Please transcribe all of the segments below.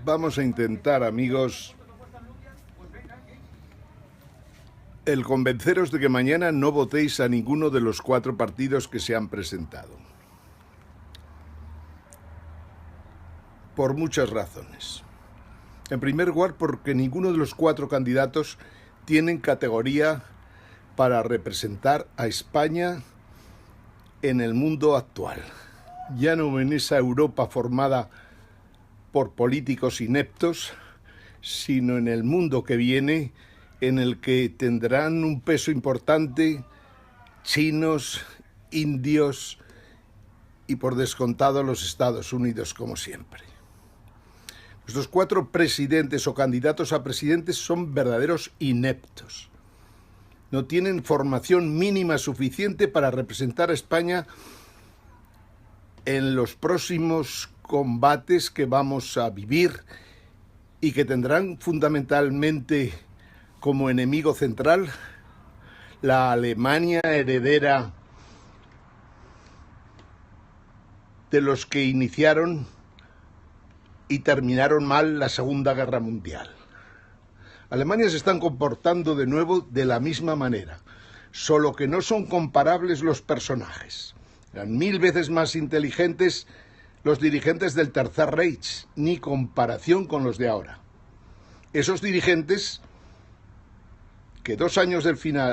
Vamos a intentar, amigos, el convenceros de que mañana no votéis a ninguno de los 4 partidos que se han presentado. Por muchas razones. En primer lugar, porque ninguno de los 4 candidatos tienen categoría para representar a España en el mundo actual. Ya no en esa Europa formada por políticos ineptos, sino en el mundo que viene, en el que tendrán un peso importante chinos, indios y por descontado los Estados Unidos, como siempre. Estos 4 presidentes o candidatos a presidentes son verdaderos ineptos. No tienen formación mínima suficiente para representar a España en los próximos combates que vamos a vivir y que tendrán fundamentalmente como enemigo central la Alemania heredera de los que iniciaron y terminaron mal la Segunda Guerra Mundial. Alemania se están comportando de nuevo de la misma manera, solo que no son comparables los personajes. Eran 1000 veces más inteligentes los dirigentes del Tercer Reich, ni comparación con los de ahora. Esos dirigentes que 2 años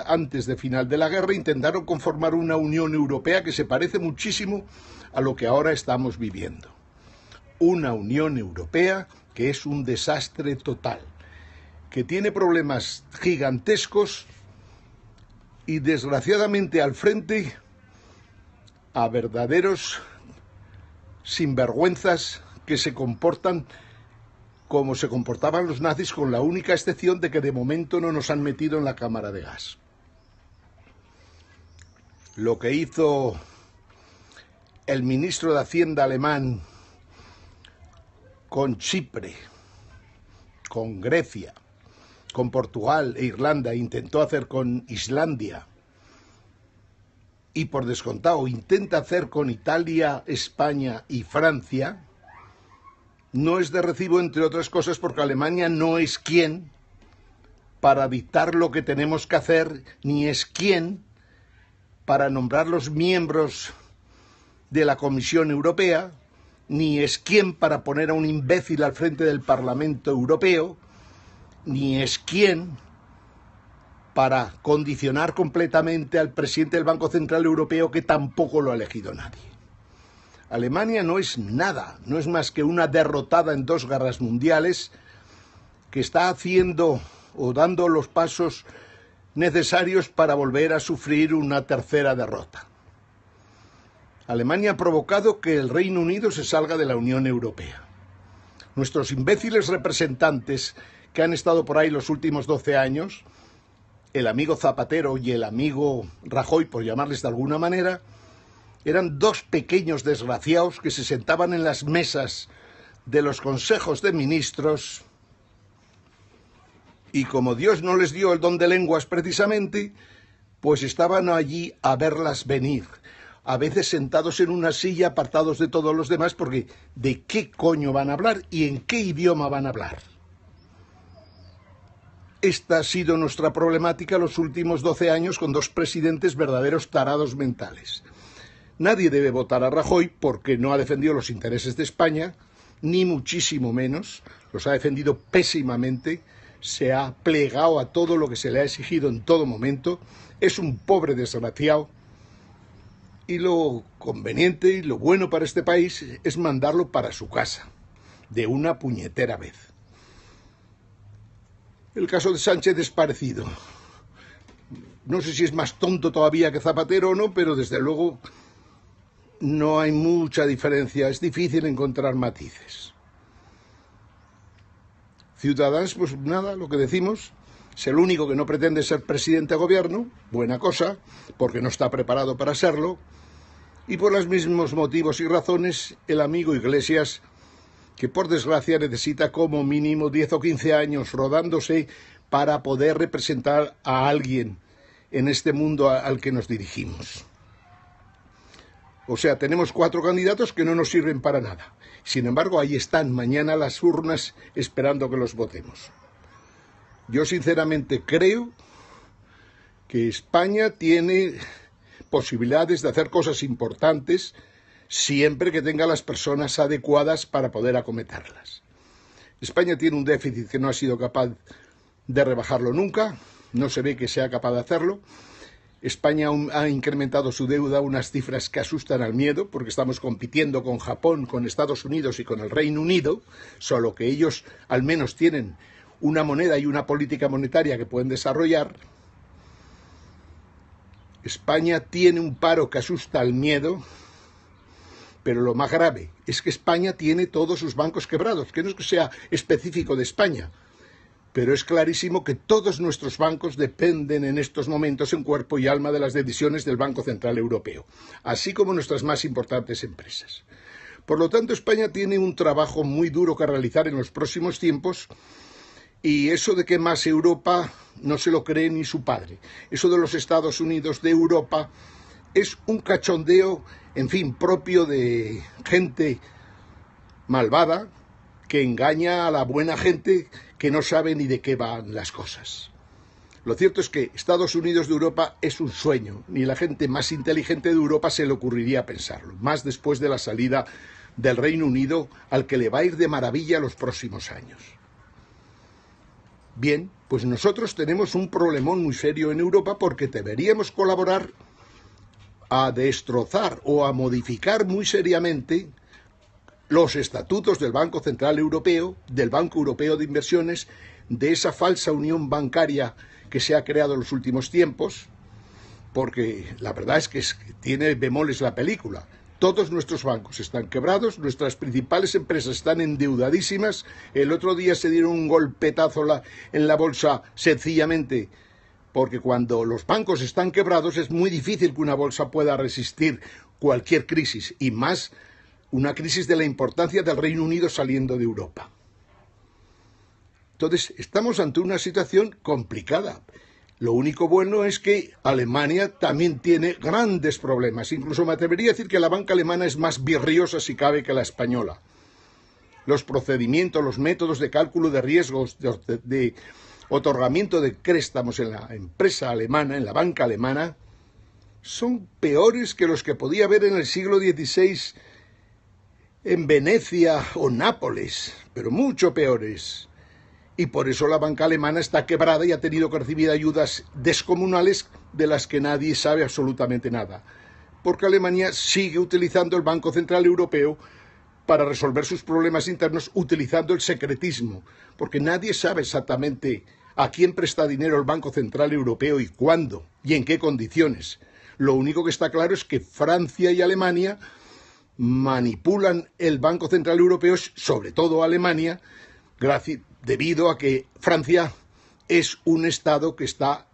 antes del final de la guerra intentaron conformar una Unión Europea que se parece muchísimo a lo que ahora estamos viviendo. Una Unión Europea que es un desastre total, que tiene problemas gigantescos y desgraciadamente al frente a verdaderos sinvergüenzas que se comportan como se comportaban los nazis, con la única excepción de que de momento no nos han metido en la cámara de gas. Lo que hizo el ministro de Hacienda alemán con Chipre, con Grecia, con Portugal e Irlanda, intentó hacer con Islandia y por descontado intenta hacer con Italia, España y Francia, no es de recibo, entre otras cosas, porque Alemania no es quien para dictar lo que tenemos que hacer, ni es quien para nombrar los miembros de la Comisión Europea, ni es quien para poner a un imbécil al frente del Parlamento Europeo, ni es quien para condicionar completamente al presidente del Banco Central Europeo, que tampoco lo ha elegido nadie. Alemania no es nada, no es más que una derrotada en 2 guerras mundiales que está haciendo o dando los pasos necesarios para volver a sufrir una tercera derrota. Alemania ha provocado que el Reino Unido se salga de la Unión Europea. Nuestros imbéciles representantes que han estado por ahí los últimos 12 años, el amigo Zapatero y el amigo Rajoy, por llamarles de alguna manera, eran 2 pequeños desgraciados que se sentaban en las mesas de los consejos de ministros y como Dios no les dio el don de lenguas precisamente, pues estaban allí a verlas venir, a veces sentados en una silla apartados de todos los demás, porque ¿de qué coño van a hablar y en qué idioma van a hablar? Esta ha sido nuestra problemática los últimos 12 años con 2 presidentes verdaderos tarados mentales. Nadie debe votar a Rajoy porque no ha defendido los intereses de España, ni muchísimo menos, los ha defendido pésimamente, se ha plegado a todo lo que se le ha exigido en todo momento, es un pobre desgraciado y lo conveniente y lo bueno para este país es mandarlo para su casa, de una puñetera vez. El caso de Sánchez es parecido. No sé si es más tonto todavía que Zapatero o no, pero desde luego no hay mucha diferencia, es difícil encontrar matices. Ciudadanos, pues nada, lo que decimos, es el único que no pretende ser presidente de gobierno, buena cosa, porque no está preparado para serlo, y por los mismos motivos y razones, el amigo Iglesias, que por desgracia necesita como mínimo 10 o 15 años rodándose para poder representar a alguien en este mundo al que nos dirigimos. O sea, tenemos 4 candidatos que no nos sirven para nada. Sin embargo, ahí están mañana las urnas esperando que los votemos. Yo sinceramente creo que España tiene posibilidades de hacer cosas importantes siempre que tenga las personas adecuadas para poder acometerlas. España tiene un déficit que no ha sido capaz de rebajarlo nunca, no se ve que sea capaz de hacerlo. España ha incrementado su deuda a unas cifras que asustan al miedo, porque estamos compitiendo con Japón, con Estados Unidos y con el Reino Unido, solo que ellos al menos tienen una moneda y una política monetaria que pueden desarrollar. España tiene un paro que asusta al miedo, pero lo más grave es que España tiene todos sus bancos quebrados, que no es que sea específico de España, pero es clarísimo que todos nuestros bancos dependen en estos momentos en cuerpo y alma de las decisiones del Banco Central Europeo, así como nuestras más importantes empresas. Por lo tanto, España tiene un trabajo muy duro que realizar en los próximos tiempos, y eso de que más Europa no se lo cree ni su padre. Eso de los Estados Unidos de Europa es un cachondeo, en fin, propio de gente malvada, que engaña a la buena gente que no sabe ni de qué van las cosas. Lo cierto es que Estados Unidos de Europa es un sueño, ni la gente más inteligente de Europa se le ocurriría pensarlo, más después de la salida del Reino Unido, al que le va a ir de maravilla los próximos años. Bien, pues nosotros tenemos un problemón muy serio en Europa porque deberíamos colaborar a destrozar o a modificar muy seriamente los estatutos del Banco Central Europeo, del Banco Europeo de Inversiones, de esa falsa unión bancaria que se ha creado en los últimos tiempos, porque la verdad es que tiene bemoles la película. Todos nuestros bancos están quebrados, nuestras principales empresas están endeudadísimas. El otro día se dieron un golpetazo en la bolsa sencillamente porque cuando los bancos están quebrados es muy difícil que una bolsa pueda resistir cualquier crisis, y más una crisis de la importancia del Reino Unido saliendo de Europa. Entonces, estamos ante una situación complicada. Lo único bueno es que Alemania también tiene grandes problemas. Incluso me atrevería a decir que la banca alemana es más virriosa, si cabe, que la española. Los procedimientos, los métodos de cálculo de riesgos, de otorgamiento de préstamos en la empresa alemana, en la banca alemana, son peores que los que podía haber en el siglo XVI en Venecia o Nápoles, pero mucho peores. Y por eso la banca alemana está quebrada y ha tenido que recibir ayudas descomunales de las que nadie sabe absolutamente nada. Porque Alemania sigue utilizando el Banco Central Europeo para resolver sus problemas internos, utilizando el secretismo. Porque nadie sabe exactamente a quién presta dinero el Banco Central Europeo y cuándo y en qué condiciones. Lo único que está claro es que Francia y Alemania manipulan el Banco Central Europeo, sobre todo Alemania, debido a que Francia es un Estado que está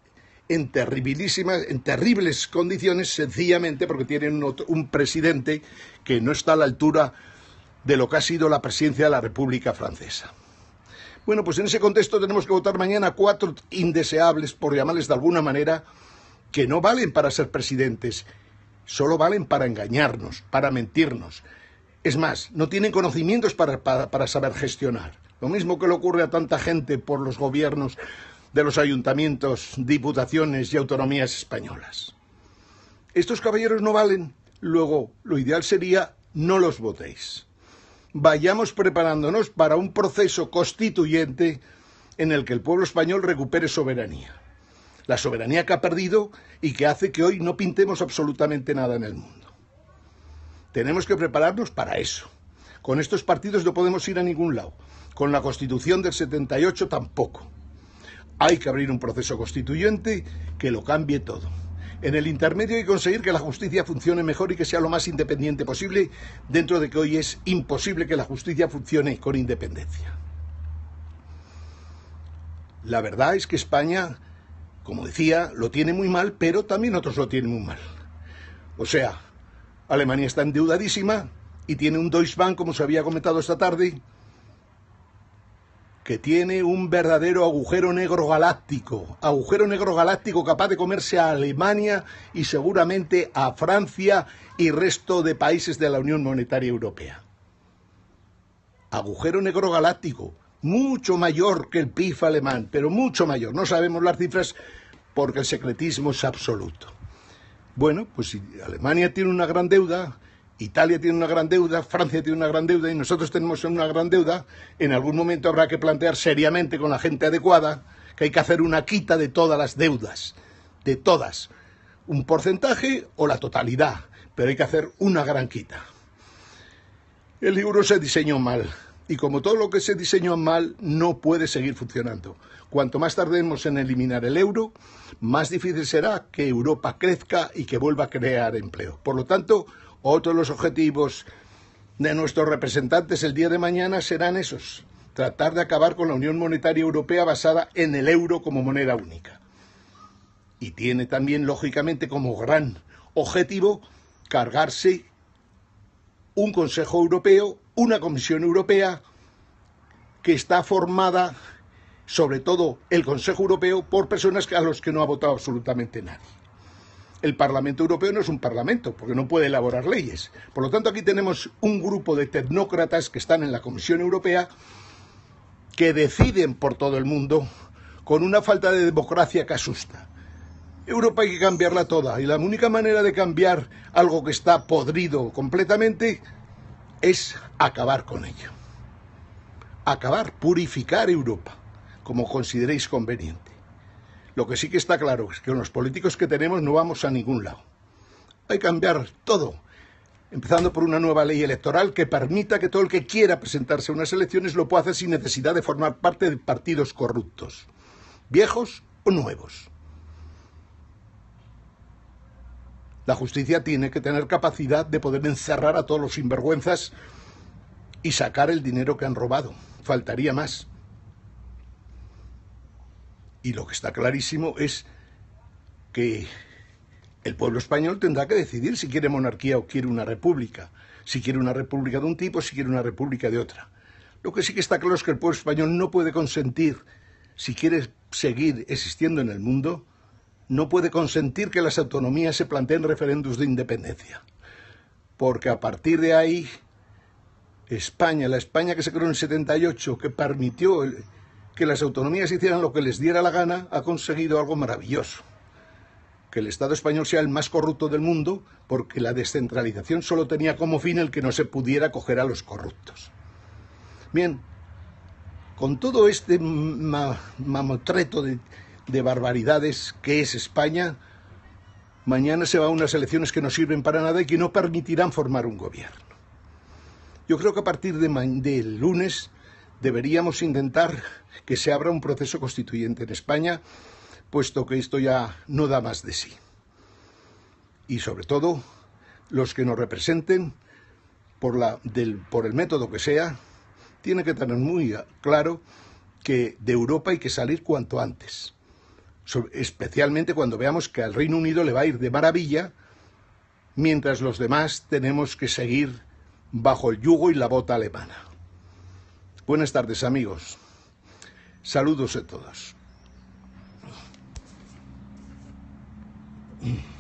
en terribles condiciones, sencillamente porque tienen un presidente que no está a la altura de lo que ha sido la presidencia de la República Francesa. Bueno, pues en ese contexto tenemos que votar mañana 4 indeseables, por llamarles de alguna manera, que no valen para ser presidentes, solo valen para engañarnos, para mentirnos. Es más, no tienen conocimientos para saber gestionar. Lo mismo que le ocurre a tanta gente por los gobiernos de los ayuntamientos, diputaciones y autonomías españolas. Estos caballeros no valen, luego lo ideal sería no los votéis. Vayamos preparándonos para un proceso constituyente en el que el pueblo español recupere soberanía. La soberanía que ha perdido y que hace que hoy no pintemos absolutamente nada en el mundo. Tenemos que prepararnos para eso. Con estos partidos no podemos ir a ningún lado. Con la Constitución del 78 tampoco. Hay que abrir un proceso constituyente que lo cambie todo. En el intermedio hay que conseguir que la justicia funcione mejor y que sea lo más independiente posible, dentro de que hoy es imposible que la justicia funcione con independencia. La verdad es que España, como decía, lo tiene muy mal, pero también otros lo tienen muy mal. O sea, Alemania está endeudadísima y tiene un Deutsche Bank, como se había comentado esta tarde, que tiene un verdadero agujero negro galáctico capaz de comerse a Alemania y seguramente a Francia y resto de países de la Unión Monetaria Europea. Agujero negro galáctico, mucho mayor que el PIB alemán, pero mucho mayor. No sabemos las cifras porque el secretismo es absoluto. Bueno, pues si Alemania tiene una gran deuda, Italia tiene una gran deuda, Francia tiene una gran deuda y nosotros tenemos una gran deuda, en algún momento habrá que plantear seriamente con la gente adecuada que hay que hacer una quita de todas las deudas, de todas, un porcentaje o la totalidad, pero hay que hacer una gran quita. El euro se diseñó mal y como todo lo que se diseñó mal no puede seguir funcionando. Cuanto más tardemos en eliminar el euro, más difícil será que Europa crezca y que vuelva a crear empleo. Por lo tanto, otro de los objetivos de nuestros representantes el día de mañana serán esos: tratar de acabar con la Unión Monetaria Europea basada en el euro como moneda única. Y tiene también, lógicamente, como gran objetivo cargarse un Consejo Europeo, una Comisión Europea que está formada, sobre todo el Consejo Europeo, por personas a los que no ha votado absolutamente nadie. El Parlamento Europeo no es un parlamento, porque no puede elaborar leyes. Por lo tanto, aquí tenemos un grupo de tecnócratas que están en la Comisión Europea que deciden por todo el mundo con una falta de democracia que asusta. Europa hay que cambiarla toda y la única manera de cambiar algo que está podrido completamente es acabar con ello. Acabar, purificar Europa, como consideréis conveniente. Lo que sí que está claro es que con los políticos que tenemos no vamos a ningún lado. Hay que cambiar todo, empezando por una nueva ley electoral que permita que todo el que quiera presentarse a unas elecciones lo pueda hacer sin necesidad de formar parte de partidos corruptos, viejos o nuevos. La justicia tiene que tener capacidad de poder encerrar a todos los sinvergüenzas y sacar el dinero que han robado. Faltaría más. Y lo que está clarísimo es que el pueblo español tendrá que decidir si quiere monarquía o quiere una república. Si quiere una república de un tipo, si quiere una república de otra. Lo que sí que está claro es que el pueblo español no puede consentir, si quiere seguir existiendo en el mundo, no puede consentir que las autonomías se planteen referéndums de independencia. Porque a partir de ahí, España, la España que se creó en el 78, que permitió que las autonomías hicieran lo que les diera la gana, ha conseguido algo maravilloso. Que el Estado español sea el más corrupto del mundo, porque la descentralización solo tenía como fin el que no se pudiera coger a los corruptos. Bien, con todo este mamotreto de barbaridades que es España, mañana se van a unas elecciones que no sirven para nada y que no permitirán formar un gobierno. Yo creo que a partir del lunes deberíamos intentar que se abra un proceso constituyente en España, puesto que esto ya no da más de sí. Y sobre todo, los que nos representen, por el método que sea, tienen que tener muy claro que de Europa hay que salir cuanto antes. Especialmente cuando veamos que al Reino Unido le va a ir de maravilla, mientras los demás tenemos que seguir bajo el yugo y la bota alemana. Buenas tardes, amigos. Saludos a todos. Mm-hmm.